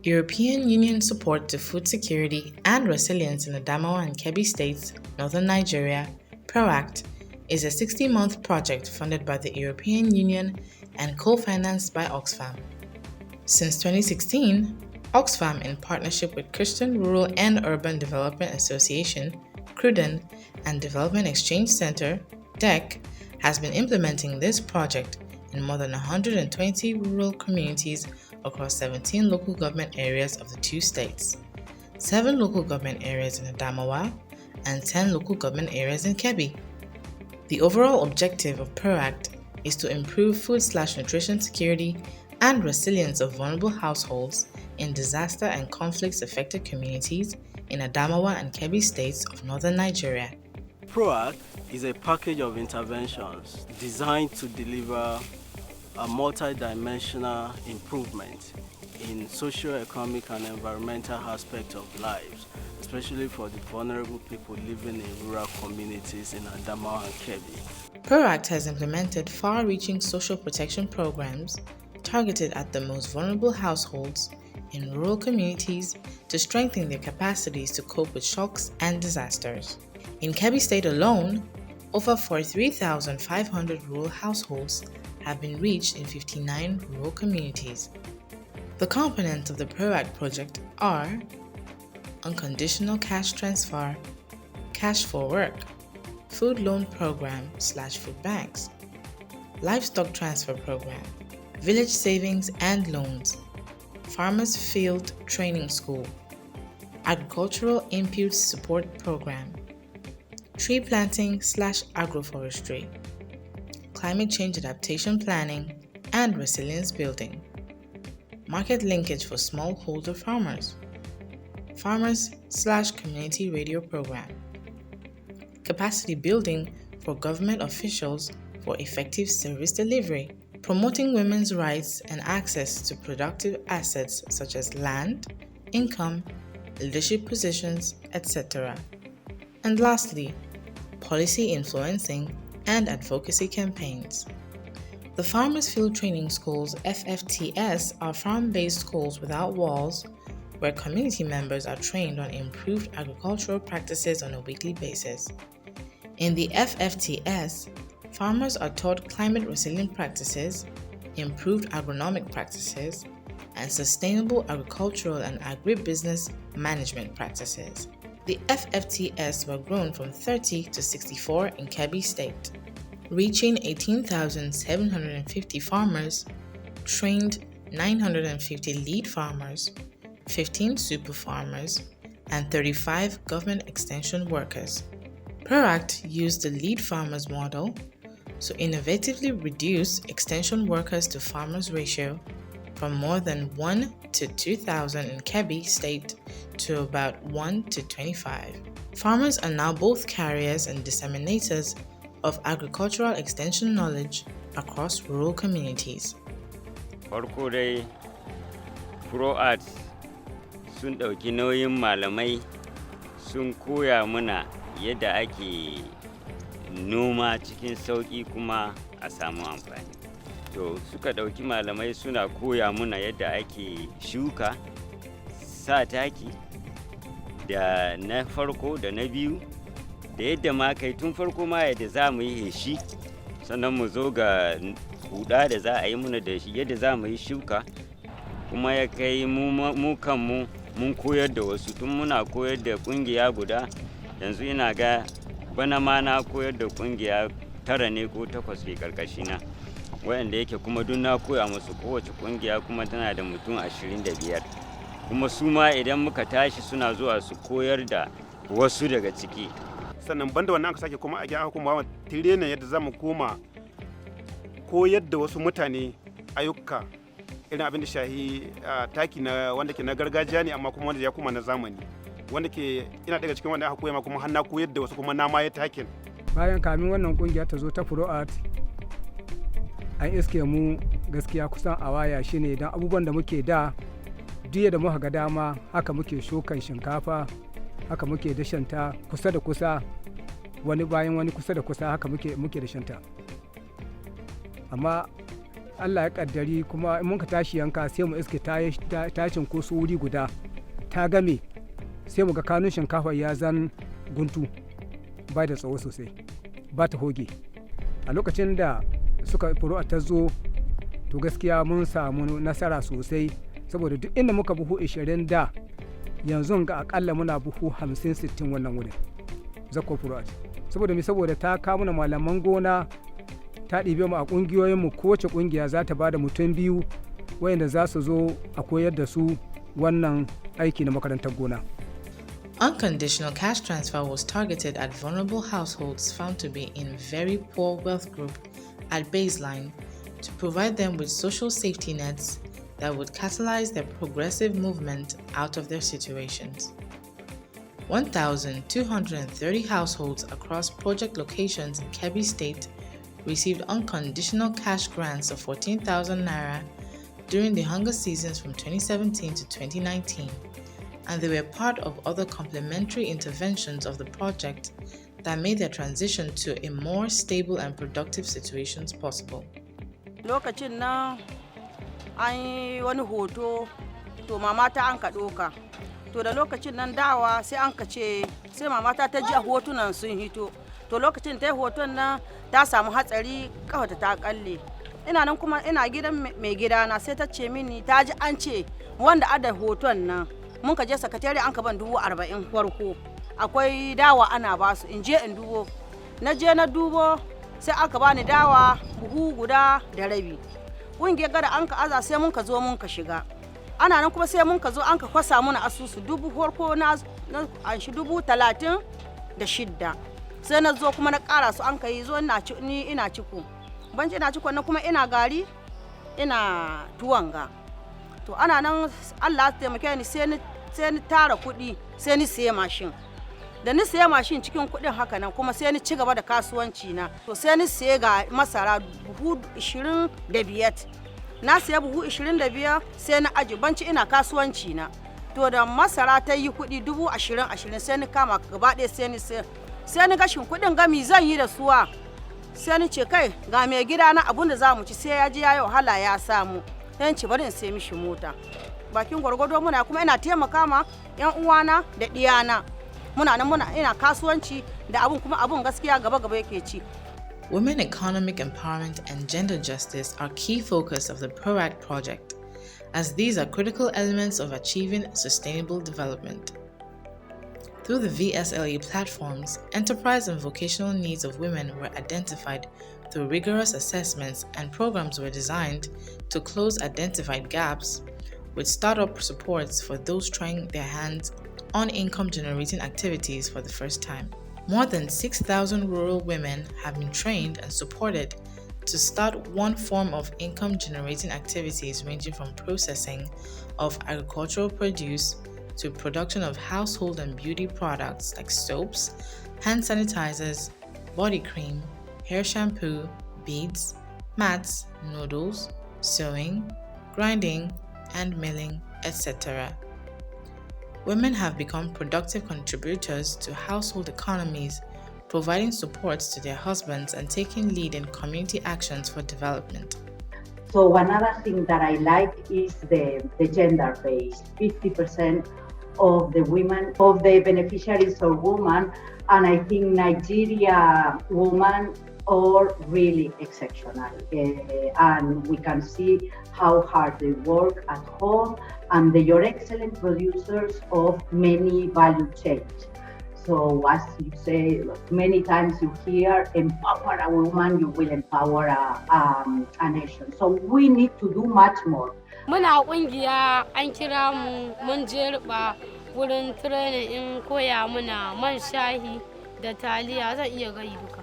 European Union support to food security and resilience in Adamawa and Kebbi states, northern Nigeria, PROACT, is a 60-month project funded by the European Union and co-financed by Oxfam. Since 2016, Oxfam, in partnership with Christian Rural and Urban Development Association, CRUDEN, and Development Exchange Center, DEC, has been implementing this project in more than 120 rural communities across 17 local government areas of the two states, 7 local government areas in Adamawa, and 10 local government areas in Kebbi. The overall objective of PROACT is to improve food/nutrition security and resilience of vulnerable households in disaster and conflicts-affected communities in Adamawa and Kebbi states of northern Nigeria. PROACT is a package of interventions designed to deliver a multi-dimensional improvement in socio-economic and environmental aspects of lives, especially for the vulnerable people living in rural communities in Adamawa and Kebbi. PROACT has implemented far-reaching social protection programs targeted at the most vulnerable households in rural communities to strengthen their capacities to cope with shocks and disasters. In Kebbi State alone, over 43,500 rural households have been reached in 59 rural communities. The components of the PROACT project are unconditional cash transfer, cash for work, food loan program/food banks, livestock transfer program, village savings and loans, farmers field training school, agricultural input support program, tree planting/agroforestry, climate change adaptation planning and resilience building, market linkage for smallholder farmers, farmers/community radio program, capacity building for government officials for effective service delivery, promoting women's rights and access to productive assets such as land, income, leadership positions, etc. And lastly, policy influencing and advocacy campaigns. The Farmers Field Training Schools (FFTS) are farm-based schools without walls where community members are trained on improved agricultural practices on a weekly basis. In the FFTS, farmers are taught climate-resilient practices, improved agronomic practices, and sustainable agricultural and agribusiness management practices. The FFTS were grown from 30 to 64 in Kebbi State, reaching 18,750 farmers, trained 950 lead farmers, 15 super farmers, and 35 government extension workers. PROACT used the lead farmers model to innovatively reduce extension workers to farmers ratio from more than 1 to 2,000 in Kebbi State to about 1 to 25. Farmers are now both carriers and disseminators of agricultural extension knowledge across rural communities. Farko dai PROACT sun ɗauki nauyin malamai sun koya mana yadda ake noma cikin sauƙi kuma a samu amfani. To suka ɗauki malamai suna koya mana yadda ake shuka, sa taki da na farko da na biyu da yadda ma kai tun farko ma yadda za mu yi heshi sannan mu zo ga huɗa da za a yi muna da shi yadda za mu yi shuka kuma ya kai mu kanmu mun koyar da wasu tun muna koyar da ƙungiya guda yanzu ina ga bana ma na koyar da ƙungiya 9 ne ko 8 ke ƙarƙashina waɗanda yake kuma duk na koya musu kowace ƙungiya kuma tana da mutum 25 kuma su ma idan muka tashi suna zuwa su koyar da wasu daga ciki. Sannan banda wannan aka sake kuma a gyara kuma tire ne yadda za mu koma koyar da wasu mutane ayyuka irin abin da shahi taki na wanda ke na gargajiya ne amma kuma wanda ya kuma na zamani wanda ke ina daga cikin wanda aka koya ma kuma har na koyar da wasu kuma na ma ya takin. Bayan kamin wannan kungiya ta zo ta PROACT an iske mu gaskiya kusan a waya shine don abubuwan da muke da duk da muka ga dama haka muke shukan shinkafa haka muke dashanta kusa da kusa wani bayan wani kusa da kusa haka muke dashanta amma Allah ya kaddari kuma in mun ka tashi yanka sai mu iske tashin ko su wuri guda ta game sai mu ga kanun shinkafa ya zan guntu ba da tsawo sosai ba ta hoge. A lokacin da suka furu'a ta zo to gaskiya mun samu nasara sosai saboda duk inda muka buhu 20 da yanzu ga akalla muna buhu 50-60 wannan wurin zakko furu'a saboda ta kawo mana malaman gona ta ɗibe mu a ƙungiyoyinmu kowace ƙungiya za ta ba da mutum 2 wayanda za su zo a koyar da su wannan aiki na makarantar gona. Unconditional cash transfer was targeted at vulnerable households found to be in very poor wealth group at baseline to provide them with social safety nets that would catalyze their progressive movement out of their situations. 1,230 households across project locations in Kebbi State received unconditional cash grants of 14,000 naira during the hunger seasons from 2017 to 2019, and they were part of other complementary interventions of the project that made their transition to a more stable and productive situations possible. Lokacin nan an yi wani hoto to mamata an ka ɗoka. To da lokacin nan dawa sai an ka ce sai mamata ta ji a hotunan sun hito. To lokacin ta yi hoton nan ta samu hatsari kafata ta kalle. Ina nan kuma ina gidan mai gidana sai ta ce mini ta ji an ce wanda ada hoton nan mun ka je sakatare an ka ban 40,000 farko. Akwai dawa ana basu in je in dubo. Na je na dubo sai aka bani dawa buhu guda da rabi. Ƙungiyar gada an ka aza sai mun ka zo mun ka shiga. Ana nan kuma sai mun ka zo an ka kwasa muna asusu dubu farko na an shi 36,000. Sai na zo kuma na ƙara su an ka yi zo ni ina ciko. Ban ina ciko na kuma ina gari ina tuwanga. To ana nan Allah ya taimake ni sai ni tara kuɗi sai ni siye mashin. Da ni siye mashin cikin kuɗin haka nan kuma sai ni ci gaba da kasuwanci na. To sai ni siye ga masara buhu 25. Na siya buhu 25 sai na aji banci ina kasuwanci na. To da masara ta yi kuɗi 20,000 sai ni kama gaba ɗaya sai ni gashin kuɗin gami zan yi da suwa. Sai ni ce kai ga mai gida na abun da za mu ci sai ya ji ya yi wahala ya samu. Sai ci bari in sai mishi mota. Bakin gwargwado muna kuma ina taimaka ma 'yan uwana da ɗiyana. Ina kasuwanci da abun kuma abun gaskiya gaba yake ci. Women economic empowerment and gender justice are key focus of the PROACT project, as these are critical elements of achieving sustainable development. Through the VSLE platforms, enterprise and vocational needs of women were identified through rigorous assessments, and programs were designed to close identified gaps, with startup supports for those trying their hands on income-generating activities for the first time. More than 6,000 rural women have been trained and supported to start one form of income-generating activities ranging from processing of agricultural produce to production of household and beauty products like soaps, hand sanitizers, body cream, hair shampoo, beads, mats, noodles, sewing, grinding, and milling, etc. Women have become productive contributors to household economies, providing support to their husbands and taking lead in community actions for development. So another thing that I like is the gender-based. 50% of the women, of the beneficiaries are women, and I think Nigeria women are really exceptional. And we can see how hard they work at home, and they are excellent producers of many value chains. So as you say, many times you hear, empower a woman, you will empower a nation. So we need to do much more. Muna kungiya an kira mu mun je riba wurin training in koya muna man shahi da taliya zan iya gai duka.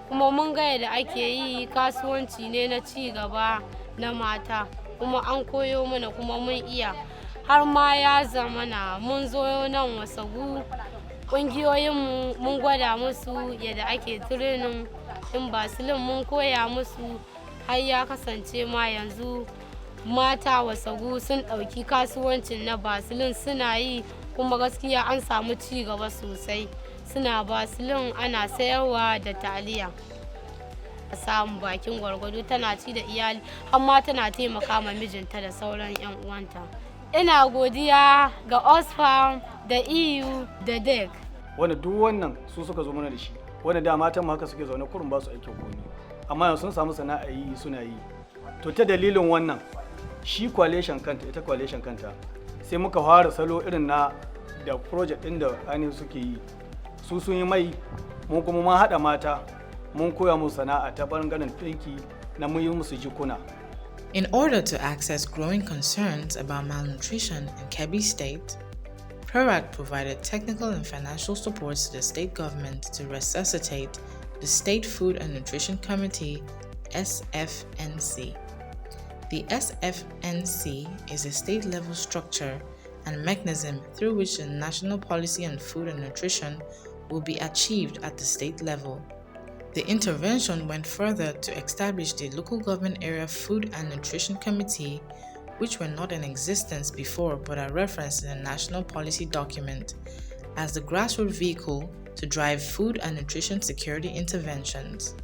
Kuma mun ga yadda ake yi kasuwanci ne na ci gaba na mata, kuma an koyo mana kuma mun iya. Har ma ya zamana mun zo nan Wasagu kungiyoyin mun gwada musu yadda ake training in basilin mun koya musu, har ya kasance ma yanzu mata Wasagu sun ɗauki kasuwancin na basilin suna yi, kuma gaskiya an samu ci gaba sosai. Suna basilin ana sayarwa da taliya. samun bakin gwargwado tana ci da iyali amma tana taimaka ma mijinta da sauran 'yan uwanta. Ina godiya ga Oxfam da EU da DEC. Wanda duk wannan su suka zo mana da shi, wanda da matan haka suke zaune kurun ba su aikin goni, amma yanzu sun samu sana'a yi suna yi. To ta dalilin wannan shi coalition kanta, ita coalition kanta sai muka fara salo irin na da project ɗin da ainihin suke yi. Su sun yi mai, mun kuma mun haɗa mata, mun koya musu sana'a ta ɓangaren ɗinki na mun yi musu jikuna. In order to access growing concerns about malnutrition in Kebbi State, PROACT provided technical and financial support to the state government to resuscitate the State Food and Nutrition Committee, SFNC. The SFNC is a state-level structure and mechanism through which the national policy on food and nutrition will be achieved at the state level. The intervention went further to establish the Local Government Area Food and Nutrition Committee, which were not in existence before but are referenced in the national policy document, as the grassroots vehicle to drive food and nutrition security interventions.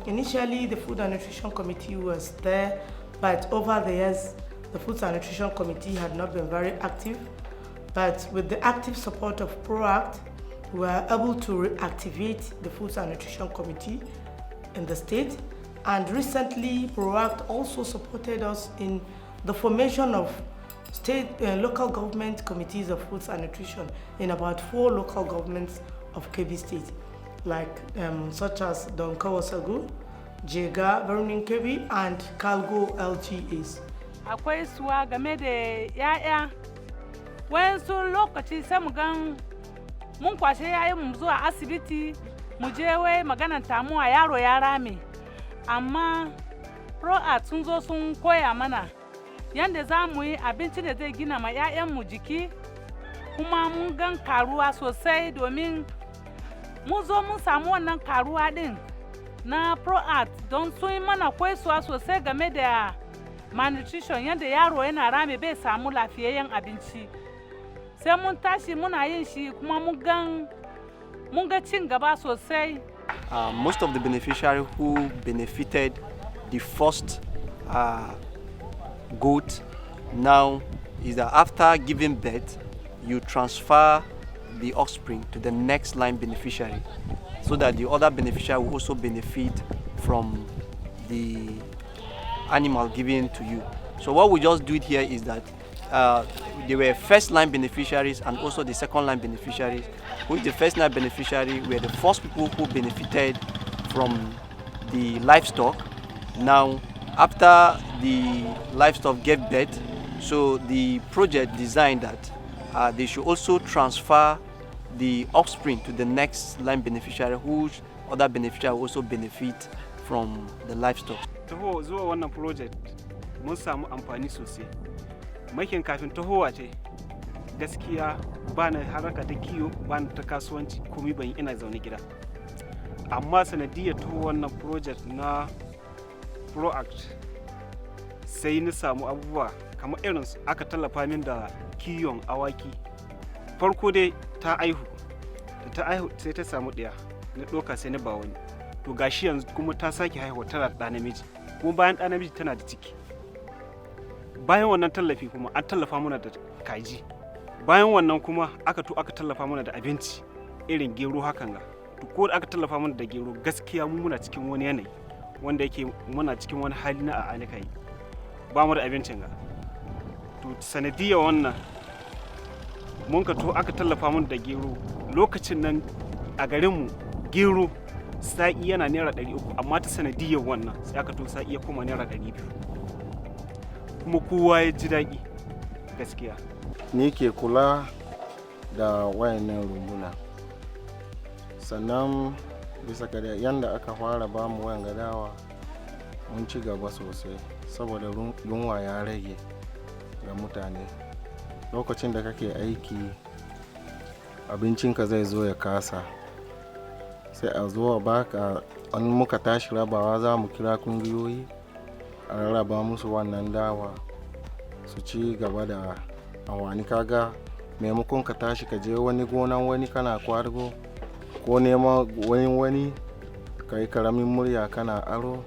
Initially, the Food and Nutrition Committee was there, but over the years, the Food and Nutrition Committee had not been very active. But with the active support of PROACT, we were able to reactivate the Food and Nutrition Committee in the state. And recently, PROACT also supported us in the formation of state local government committees of food and nutrition in about 4 local governments of Kebbi State, like such as Donkawasagu, Jega, Birnin Kebbi, and Kalgo LGAs. Akwai suwa game da ya'ya, wayansu lokaci sai mu gan mun kwashe yayin mu zuwa asibiti mu je wai maganar tamuwa yaro ya rame, amma PROACT sun zo sun koya mana yanda za mu yi abinci da zai gina ma 'ya'yanmu jiki, kuma mun gan karuwa sosai domin mun zo mun samu wannan karuwa din na PROACT don sun yi mana koyarwa sosai game da malnutrition, yanda yaro yana rame bai samu lafiyayyen abinci. Sai mun tashi muna yin shi kuma mun ga cin gaba sosai. Most of the beneficiaries who benefited the first goat now is that after giving birth, you transfer the offspring to the next line beneficiary so that the other beneficiary will also benefit from the animal given to you. So what we just do here is that there were first line beneficiaries and also the second line beneficiaries. With the first line beneficiary were the first people who benefited from the livestock. Now after the livestock gave birth, so the project designed that they should also transfer the offspring to the next line beneficiary, whose other beneficiary will also benefit from the livestock. Zuwa wannan project mun samu amfani sosai. Makin kafin tahowa ce gaskiya ba na haraka ta kiyo, ba na ta kasuwanci, komai ban ina zaune gida. Amma sanadiyar taho wannan project na PROACT sai ni samu abubuwa kamar irin aka tallafa min da kiyon awaki. Farko dai ta aihu, da ta aihu sai ta samu ɗaya, na ɗoka sai na ba wani. To gashi yanzu kuma ta sake haihuwa tana da ɗa namiji, kuma bayan ɗa namiji tana da ciki. Bayan wannan tallafi kuma an tallafa mana da kaji. Bayan wannan kuma aka tallafa mana da abinci irin gero hakan ga. To ko da aka tallafa mana da gero gaskiya mu muna cikin wani yanayi wanda yake muna cikin wani hali na a'anikai. Ba mu da abincin ga. To sanadiyar wannan mun ka to aka tallafa mana da gero. Lokacin nan a garinmu gero sa'i yana naira 300, amma ta sanadiyar wannan sai aka to sa'i ya koma naira 200. Kuma kowa ya ji daɗi gaskiya. Ni ke kula da wayannan rumbuna, sannan bisa ga yanda aka fara ba mu wayan gadawa mun ci gaba sosai saboda yunwa ya rage ga mutane. Lokacin da kake aiki abincinka zai zo ya kasa, sai a zo baka, an muka tashi rabawa za mu kira kungiyoyi a rarraba musu wannan dawa su ci gaba da awani. Kaga maimakon ka tashi ka je wani gonan wani kana kwargo ko neman wani ka yi karamin murya kana aro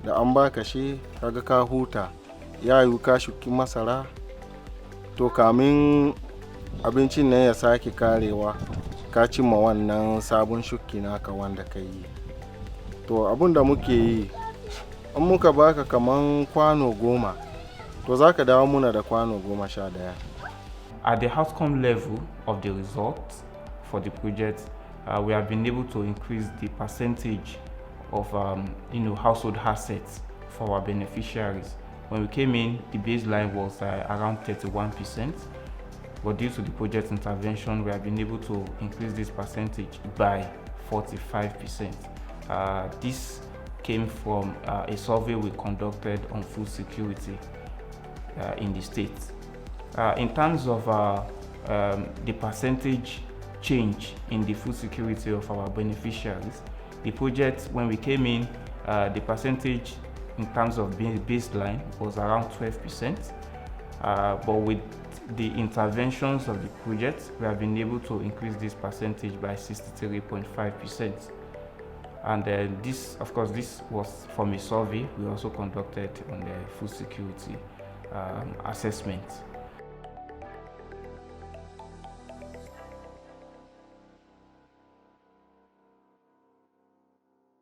da an baka shi kaga ka huta. Ya yiwu ka shuki masara to kamin abincin nan ya sake karewa ka cimma wannan sabon shuki naka wanda ka yi. To abin da muke yi in muka baka kaman kwano 10 to za ka dawo muna da kwano 11. At the outcome level of the results for the project, we have been able to increase the percentage of household assets for our beneficiaries. When we came in, the baseline was around 31%, but due to the project intervention, we have been able to increase this percentage by 45%. This came from a survey we conducted on food security in the state. In terms of the percentage change in the food security of our beneficiaries, the project, when we came in, the percentage in terms of baseline was around 12%, but with the interventions of the project, we have been able to increase this percentage by 63.5%. And this, of course, this was from a survey we also conducted on the food security assessment.